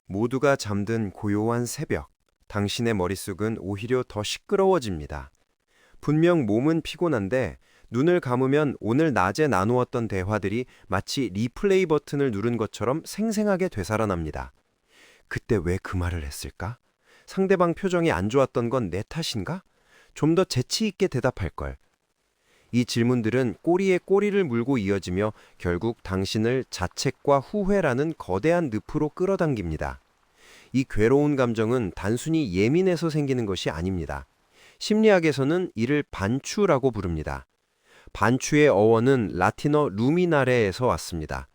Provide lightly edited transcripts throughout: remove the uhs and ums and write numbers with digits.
모두가 잠든 고요한 새벽, 당신의 머릿속은 오히려 더 시끄러워집니다. 분명 몸은 피곤한데 눈을 감으면 오늘 낮에 나누었던 대화들이 마치 리플레이 버튼을 누른 것처럼 생생하게 되살아납니다. 그때 왜 그 말을 했을까? 상대방 표정이 안 좋았던 건 내 탓인가? 좀 더 재치 있게 대답할 걸. 이 질문들은 꼬리에 꼬리를 물고 이어지며 결국 당신을 자책과 후회라는 거대한 늪으로 끌어당깁니다. 이 괴로운 감정은 단순히 예민해서 생기는 것이 아닙니다. 심리학에서는 이를 반추라고 부릅니다. 반추의 어원은 라틴어 루미나레에서 왔습니다.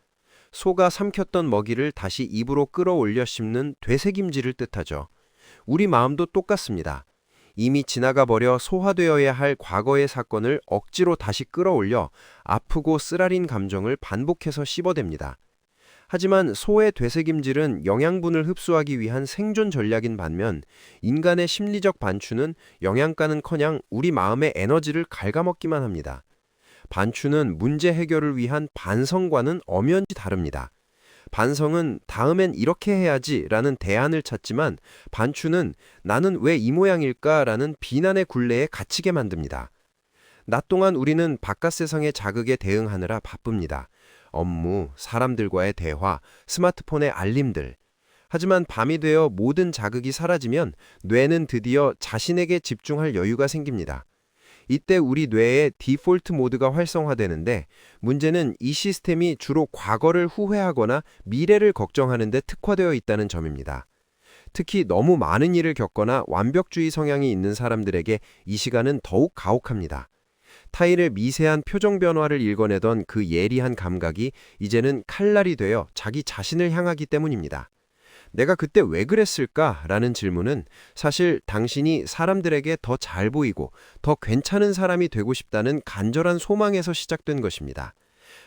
소가 삼켰던 먹이를 다시 입으로 끌어올려 씹는 되새김질을 뜻하죠. 우리 마음도 똑같습니다. 이미 지나가 버려 소화되어야 할 과거의 사건을 억지로 다시 끌어올려 아프고 쓰라린 감정을 반복해서 씹어댑니다. 하지만 소의 되새김질은 영양분을 흡수하기 위한 생존 전략인 반면 인간의 심리적 반추는 영양가는커녕 우리 마음의 에너지를 갉아먹기만 합니다. 반추는 문제 해결을 위한 반성과는 엄연히 다릅니다. 반성은 다음엔 이렇게 해야지 라는 대안을 찾지만 반추는 나는 왜 이 모양일까 라는 비난의 굴레에 갇히게 만듭니다. 낮 동안 우리는 바깥 세상의 자극에 대응하느라 바쁩니다. 업무, 사람들과의 대화, 스마트폰의 알림들. 하지만 밤이 되어 모든 자극이 사라지면 뇌는 드디어 자신에게 집중할 여유가 생깁니다. 이때 우리 뇌의 디폴트 모드가 활성화되는데 문제는 이 시스템이 주로 과거를 후회하거나 미래를 걱정하는 데 특화되어 있다는 점입니다. 특히 너무 많은 일을 겪거나 완벽주의 성향이 있는 사람들에게 이 시간은 더욱 가혹합니다. 타인의 미세한 표정 변화를 읽어내던 그 예리한 감각이 이제는 칼날이 되어 자기 자신을 향하기 때문입니다. 내가 그때 왜 그랬을까? 라는 질문은 사실 당신이 사람들에게 더 잘 보이고 더 괜찮은 사람이 되고 싶다는 간절한 소망에서 시작된 것입니다.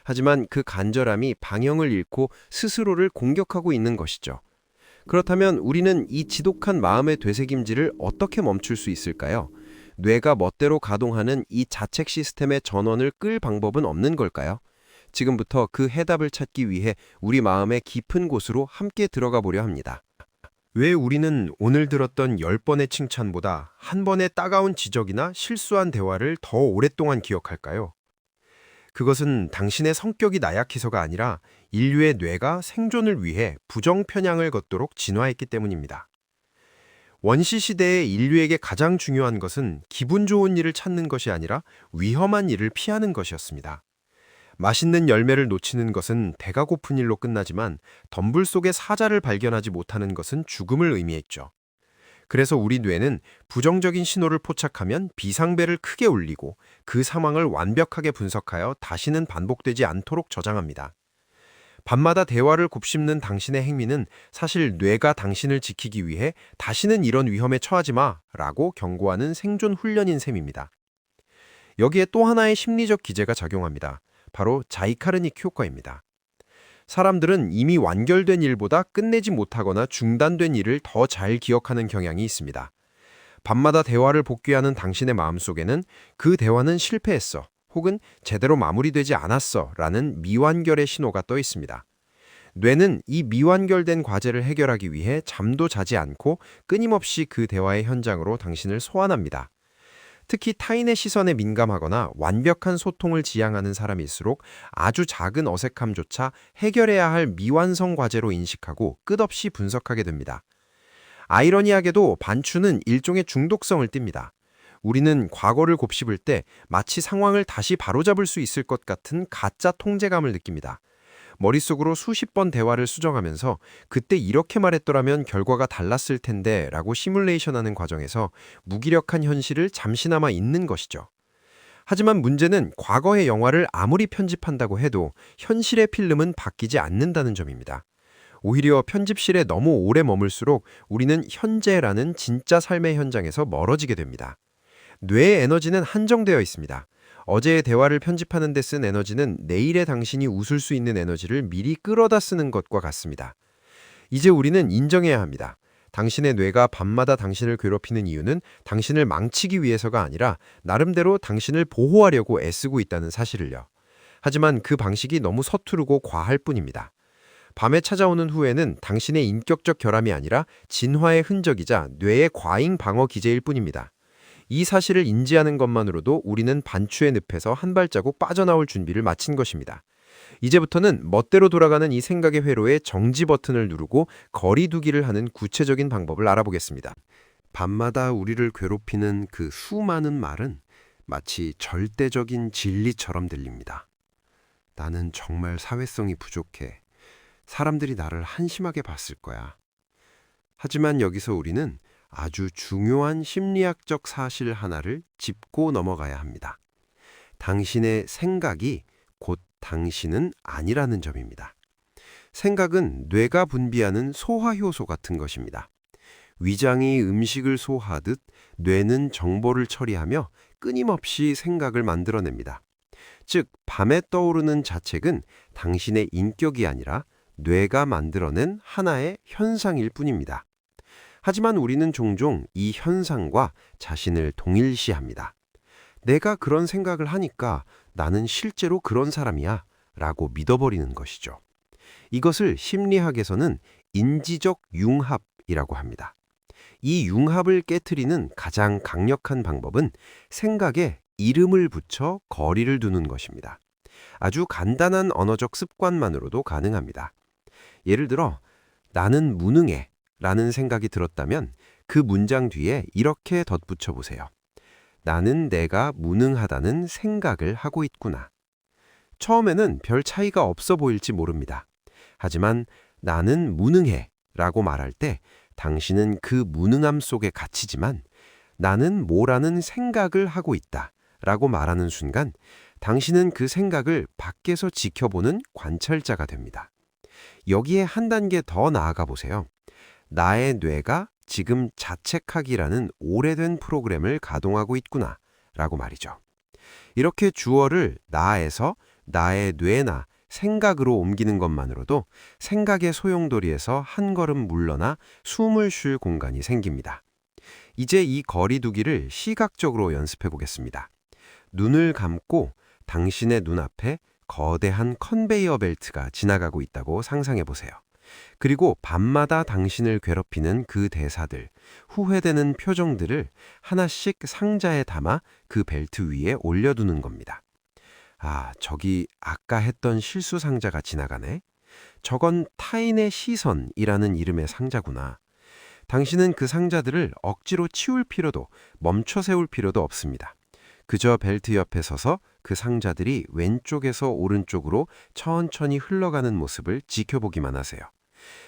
하지만 그 간절함이 방향을 잃고 스스로를 공격하고 있는 것이죠. 그렇다면 우리는 이 지독한 마음의 되새김질을 어떻게 멈출 수 있을까요? 뇌가 멋대로 가동하는 이 자책 시스템의 전원을 끌 방법은 없는 걸까요? 지금부터 그 해답을 찾기 위해 우리 마음의 깊은 곳으로 함께 들어가 보려 합니다. 왜 우리는 오늘 들었던 10번의 칭찬보다 한 번의 따가운 지적이나 실수한 대화를 더 오랫동안 기억할까요? 그것은 당신의 성격이 나약해서가 아니라 인류의 뇌가 생존을 위해 부정 편향을 걷도록 진화했기 때문입니다. 원시 시대의 인류에게 가장 중요한 것은 기분 좋은 일을 찾는 것이 아니라 위험한 일을 피하는 것이었습니다. 맛있는 열매를 놓치는 것은 배가 고픈 일로 끝나지만 덤불 속의 사자를 발견하지 못하는 것은 죽음을 의미했죠. 그래서 우리 뇌는 부정적인 신호를 포착하면 비상벨을 크게 울리고 그 상황을 완벽하게 분석하여 다시는 반복되지 않도록 저장합니다. 밤마다 대화를 곱씹는 당신의 행위는 사실 뇌가 당신을 지키기 위해 다시는 이런 위험에 처하지 마 라고 경고하는 생존 훈련인 셈입니다. 여기에 또 하나의 심리적 기제가 작용합니다. 바로 자이카르닉 효과입니다. 사람들은 이미 완결된 일보다 끝내지 못하거나 중단된 일을 더 잘 기억하는 경향이 있습니다. 밤마다 대화를 복귀하는 당신의 마음속에는 그 대화는 실패했어 혹은 제대로 마무리되지 않았어 라는 미완결의 신호가 떠 있습니다. 뇌는 이 미완결된 과제를 해결하기 위해 잠도 자지 않고 끊임없이 그 대화의 현장으로 당신을 소환합니다. 특히 타인의 시선에 민감하거나 완벽한 소통을 지향하는 사람일수록 아주 작은 어색함조차 해결해야 할 미완성 과제로 인식하고 끝없이 분석하게 됩니다. 아이러니하게도 반추는 일종의 중독성을 띱니다. 우리는 과거를 곱씹을 때 마치 상황을 다시 바로잡을 수 있을 것 같은 가짜 통제감을 느낍니다. 머릿속으로 수십 번 대화를 수정하면서 그때 이렇게 말했더라면 결과가 달랐을 텐데 라고 시뮬레이션하는 과정에서 무기력한 현실을 잠시나마 잊는 것이죠. 하지만 문제는 과거의 영화를 아무리 편집한다고 해도 현실의 필름은 바뀌지 않는다는 점입니다. 오히려 편집실에 너무 오래 머물수록 우리는 현재라는 진짜 삶의 현장에서 멀어지게 됩니다. 뇌의 에너지는 한정되어 있습니다. 어제의 대화를 편집하는 데 쓴 에너지는 내일의 당신이 웃을 수 있는 에너지를 미리 끌어다 쓰는 것과 같습니다. 이제 우리는 인정해야 합니다. 당신의 뇌가 밤마다 당신을 괴롭히는 이유는 당신을 망치기 위해서가 아니라 나름대로 당신을 보호하려고 애쓰고 있다는 사실을요. 하지만 그 방식이 너무 서투르고 과할 뿐입니다. 밤에 찾아오는 후회는 당신의 인격적 결함이 아니라 진화의 흔적이자 뇌의 과잉 방어 기제일 뿐입니다. 이 사실을 인지하는 것만으로도 우리는 반추의 늪에서 한 발자국 빠져나올 준비를 마친 것입니다. 이제부터는 멋대로 돌아가는 이 생각의 회로에 정지 버튼을 누르고 거리 두기를 하는 구체적인 방법을 알아보겠습니다. 밤마다 우리를 괴롭히는 그 수많은 말은 마치 절대적인 진리처럼 들립니다. 나는 정말 사회성이 부족해. 사람들이 나를 한심하게 봤을 거야. 하지만 여기서 우리는 아주 중요한 심리학적 사실 하나를 짚고 넘어가야 합니다. 당신의 생각이 곧 당신은 아니라는 점입니다. 생각은 뇌가 분비하는 소화효소 같은 것입니다. 위장이 음식을 소화하듯 뇌는 정보를 처리하며 끊임없이 생각을 만들어냅니다. 즉, 밤에 떠오르는 자책은 당신의 인격이 아니라 뇌가 만들어낸 하나의 현상일 뿐입니다. 하지만 우리는 종종 이 현상과 자신을 동일시합니다. 내가 그런 생각을 하니까 나는 실제로 그런 사람이야 라고 믿어버리는 것이죠. 이것을 심리학에서는 인지적 융합이라고 합니다. 이 융합을 깨트리는 가장 강력한 방법은 생각에 이름을 붙여 거리를 두는 것입니다. 아주 간단한 언어적 습관만으로도 가능합니다. 예를 들어, 나는 무능해 라는 생각이 들었다면 그 문장 뒤에 이렇게 덧붙여 보세요. 나는 내가 무능하다는 생각을 하고 있구나. 처음에는 별 차이가 없어 보일지 모릅니다. 하지만 나는 무능해 라고 말할 때 당신은 그 무능함 속에 갇히지만 나는 뭐라는 생각을 하고 있다 라고 말하는 순간 당신은 그 생각을 밖에서 지켜보는 관찰자가 됩니다. 여기에 한 단계 더 나아가 보세요. 나의 뇌가 지금 자책하기라는 오래된 프로그램을 가동하고 있구나 라고 말이죠. 이렇게 주어를 나에서 나의 뇌나 생각으로 옮기는 것만으로도 생각의 소용돌이에서 한 걸음 물러나 숨을 쉴 공간이 생깁니다. 이제 이 거리 두기를 시각적으로 연습해 보겠습니다. 눈을 감고 당신의 눈앞에 거대한 컨베이어 벨트가 지나가고 있다고 상상해 보세요. 그리고 밤마다 당신을 괴롭히는 그 대사들, 후회되는 표정들을 하나씩 상자에 담아 그 벨트 위에 올려두는 겁니다. 아, 저기 아까 했던 실수 상자가 지나가네. 저건 타인의 시선이라는 이름의 상자구나. 당신은 그 상자들을 억지로 치울 필요도 멈춰 세울 필요도 없습니다. 그저 벨트 옆에 서서 그 상자들이 왼쪽에서 오른쪽으로 천천히 흘러가는 모습을 지켜보기만 하세요.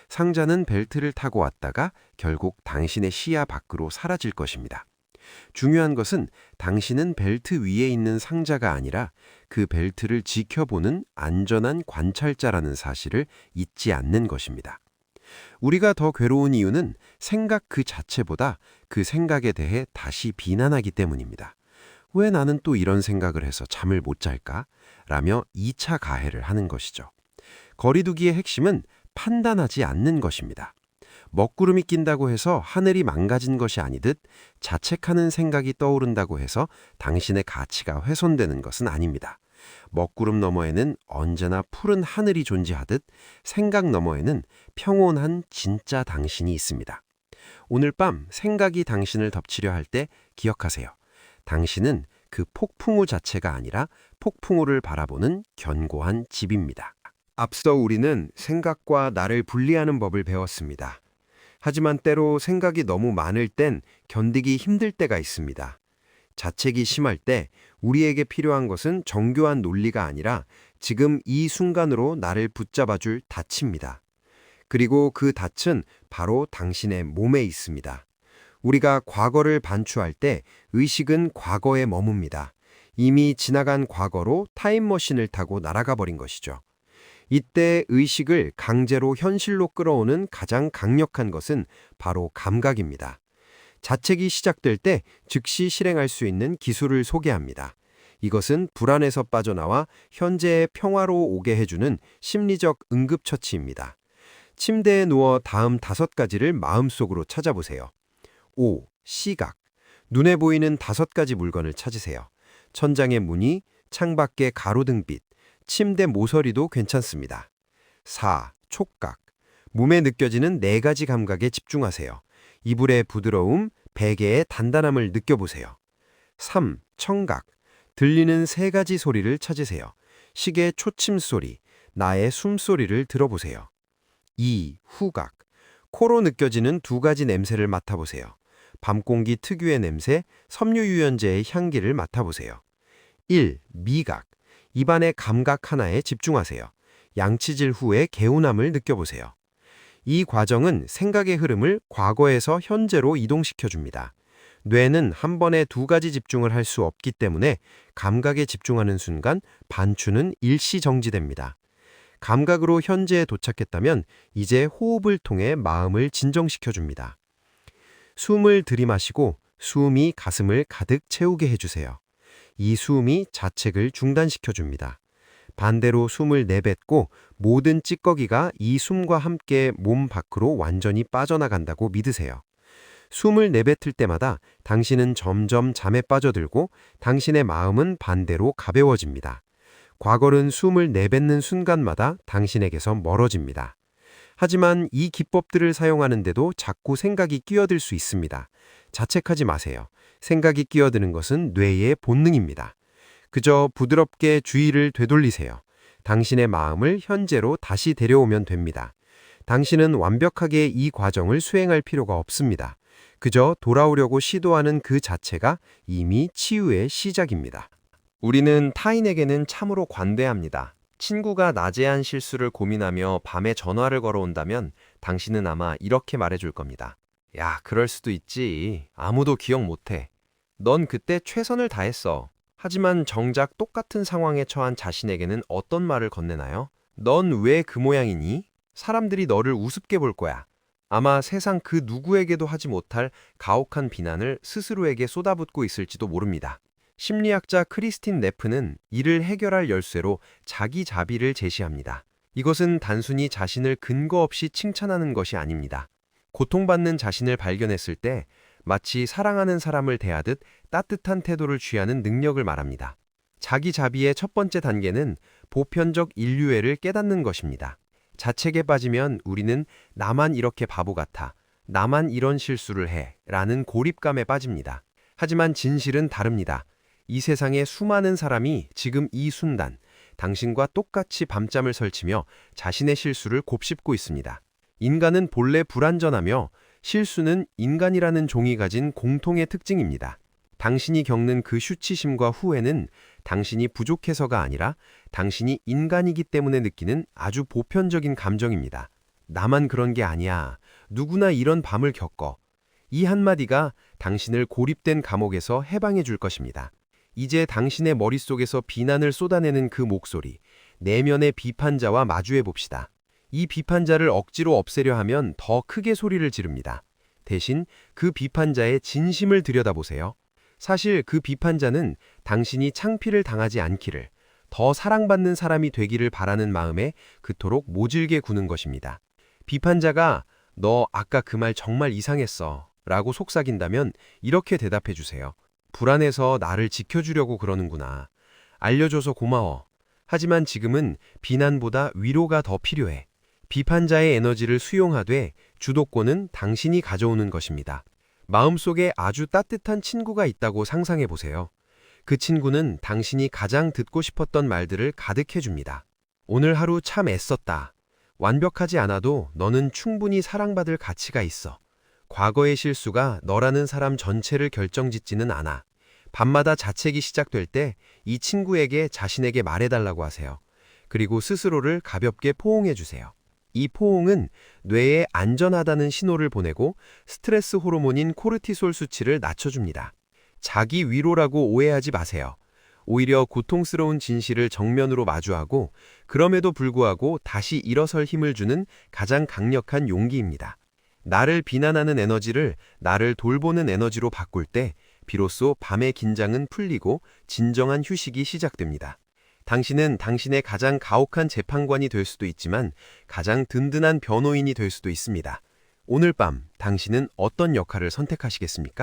상자는 벨트를 타고 왔다가 결국 당신의 시야 밖으로 사라질 것입니다. 중요한 것은 당신은 벨트 위에 있는 상자가 아니라 그 벨트를 지켜보는 안전한 관찰자라는 사실을 잊지 않는 것입니다. 우리가 더 괴로운 이유는 생각 그 자체보다 그 생각에 대해 다시 비난하기 때문입니다. 왜 나는 또 이런 생각을 해서 잠을 못 잘까? 라며 2차 가해를 하는 것이죠. 거리두기의 핵심은 판단하지 않는 것입니다. 먹구름이 낀다고 해서 하늘이 망가진 것이 아니듯 자책하는 생각이 떠오른다고 해서 당신의 가치가 훼손되는 것은 아닙니다. 먹구름 너머에는 언제나 푸른 하늘이 존재하듯 생각 너머에는 평온한 진짜 당신이 있습니다. 오늘 밤 생각이 당신을 덮치려 할 때 기억하세요. 당신은 그 폭풍우 자체가 아니라 폭풍우를 바라보는 견고한 집입니다. 앞서 우리는 생각과 나를 분리하는 법을 배웠습니다. 하지만 때로 생각이 너무 많을 땐 견디기 힘들 때가 있습니다. 자책이 심할 때 우리에게 필요한 것은 정교한 논리가 아니라 지금 이 순간으로 나를 붙잡아줄 닻입니다. 그리고 그 닻은 바로 당신의 몸에 있습니다. 우리가 과거를 반추할 때 의식은 과거에 머뭅니다. 이미 지나간 과거로 타임머신을 타고 날아가 버린 것이죠. 이때 의식을 강제로 현실로 끌어오는 가장 강력한 것은 바로 감각입니다. 자책이 시작될 때 즉시 실행할 수 있는 기술을 소개합니다. 이것은 불안에서 빠져나와 현재의 평화로 오게 해주는 심리적 응급처치입니다. 침대에 누워 다음 5가지를 마음속으로 찾아보세요. 5. 시각. 눈에 보이는 5가지 물건을 찾으세요. 천장의 무늬, 창밖의 가로등빛, 침대 모서리도 괜찮습니다. 4. 촉각. 몸에 느껴지는 네 가지 감각에 집중하세요. 이불의 부드러움, 베개의 단단함을 느껴보세요. 3. 청각. 들리는 세 가지 소리를 찾으세요. 시계 초침 소리, 나의 숨소리를 들어보세요. 2. 후각. 코로 느껴지는 두 가지 냄새를 맡아보세요. 밤 공기 특유의 냄새, 섬유유연제의 향기를 맡아보세요. 1. 미각. 입안의 감각 하나에 집중하세요. 양치질 후의 개운함을 느껴보세요. 이 과정은 생각의 흐름을 과거에서 현재로 이동시켜줍니다. 뇌는 한 번에 두 가지 집중을 할 수 없기 때문에 감각에 집중하는 순간 반추는 일시 정지됩니다. 감각으로 현재에 도착했다면 이제 호흡을 통해 마음을 진정시켜줍니다. 숨을 들이마시고 숨이 가슴을 가득 채우게 해주세요. 이 숨이 자책을 중단시켜줍니다. 반대로 숨을 내뱉고 모든 찌꺼기가 이 숨과 함께 몸 밖으로 완전히 빠져나간다고 믿으세요. 숨을 내뱉을 때마다 당신은 점점 잠에 빠져들고 당신의 마음은 반대로 가벼워집니다. 과거는 숨을 내뱉는 순간마다 당신에게서 멀어집니다. 하지만 이 기법들을 사용하는데도 자꾸 생각이 끼어들 수 있습니다. 자책하지 마세요. 생각이 끼어드는 것은 뇌의 본능입니다. 그저 부드럽게 주의를 되돌리세요. 당신의 마음을 현재로 다시 데려오면 됩니다. 당신은 완벽하게 이 과정을 수행할 필요가 없습니다. 그저 돌아오려고 시도하는 그 자체가 이미 치유의 시작입니다. 우리는 타인에게는 참으로 관대합니다. 친구가 낮에 한 실수를 고민하며 밤에 전화를 걸어온다면 당신은 아마 이렇게 말해줄 겁니다. 야, 그럴 수도 있지. 아무도 기억 못해. 넌 그때 최선을 다했어. 하지만 정작 똑같은 상황에 처한 자신에게는 어떤 말을 건네나요? 넌 왜 그 모양이니? 사람들이 너를 우습게 볼 거야. 아마 세상 그 누구에게도 하지 못할 가혹한 비난을 스스로에게 쏟아붓고 있을지도 모릅니다. 심리학자 크리스틴 네프는 이를 해결할 열쇠로 자기 자비를 제시합니다. 이것은 단순히 자신을 근거 없이 칭찬하는 것이 아닙니다. 고통받는 자신을 발견했을 때 마치 사랑하는 사람을 대하듯 따뜻한 태도를 취하는 능력을 말합니다. 자기 자비의 첫 번째 단계는 보편적 인류애를 깨닫는 것입니다. 자책에 빠지면 우리는 나만 이렇게 바보 같아, 나만 이런 실수를 해 라는 고립감에 빠집니다. 하지만 진실은 다릅니다. 이 세상에 수많은 사람이 지금 이 순간 당신과 똑같이 밤잠을 설치며 자신의 실수를 곱씹고 있습니다. 인간은 본래 불완전하며 실수는 인간이라는 종이 가진 공통의 특징입니다. 당신이 겪는 그 수치심과 후회는 당신이 부족해서가 아니라 당신이 인간이기 때문에 느끼는 아주 보편적인 감정입니다. 나만 그런 게 아니야. 누구나 이런 밤을 겪어. 이 한마디가 당신을 고립된 감옥에서 해방해 줄 것입니다. 이제 당신의 머릿속에서 비난을 쏟아내는 그 목소리, 내면의 비판자와 마주해 봅시다. 이 비판자를 억지로 없애려 하면 더 크게 소리를 지릅니다. 대신 그 비판자의 진심을 들여다보세요. 사실 그 비판자는 당신이 창피를 당하지 않기를, 더 사랑받는 사람이 되기를 바라는 마음에 그토록 모질게 구는 것입니다. 비판자가 너 아까 그 말 정말 이상했어 라고 속삭인다면 이렇게 대답해 주세요. 불안해서 나를 지켜주려고 그러는구나. 알려줘서 고마워. 하지만 지금은 비난보다 위로가 더 필요해. 비판자의 에너지를 수용하되 주도권은 당신이 가져오는 것입니다. 마음속에 아주 따뜻한 친구가 있다고 상상해 보세요. 그 친구는 당신이 가장 듣고 싶었던 말들을 가득해 줍니다. 오늘 하루 참 애썼다. 완벽하지 않아도 너는 충분히 사랑받을 가치가 있어. 과거의 실수가 너라는 사람 전체를 결정짓지는 않아. 밤마다 자책이 시작될 때 이 친구에게 자신에게 말해달라고 하세요. 그리고 스스로를 가볍게 포옹해 주세요. 이 포옹은 뇌에 안전하다는 신호를 보내고 스트레스 호르몬인 코르티솔 수치를 낮춰줍니다. 자기 위로라고 오해하지 마세요. 오히려 고통스러운 진실을 정면으로 마주하고 그럼에도 불구하고 다시 일어설 힘을 주는 가장 강력한 용기입니다. 나를 비난하는 에너지를 나를 돌보는 에너지로 바꿀 때 비로소 밤의 긴장은 풀리고 진정한 휴식이 시작됩니다. 당신은 당신의 가장 가혹한 재판관이 될 수도 있지만 가장 든든한 변호인이 될 수도 있습니다. 오늘 밤 당신은 어떤 역할을 선택하시겠습니까?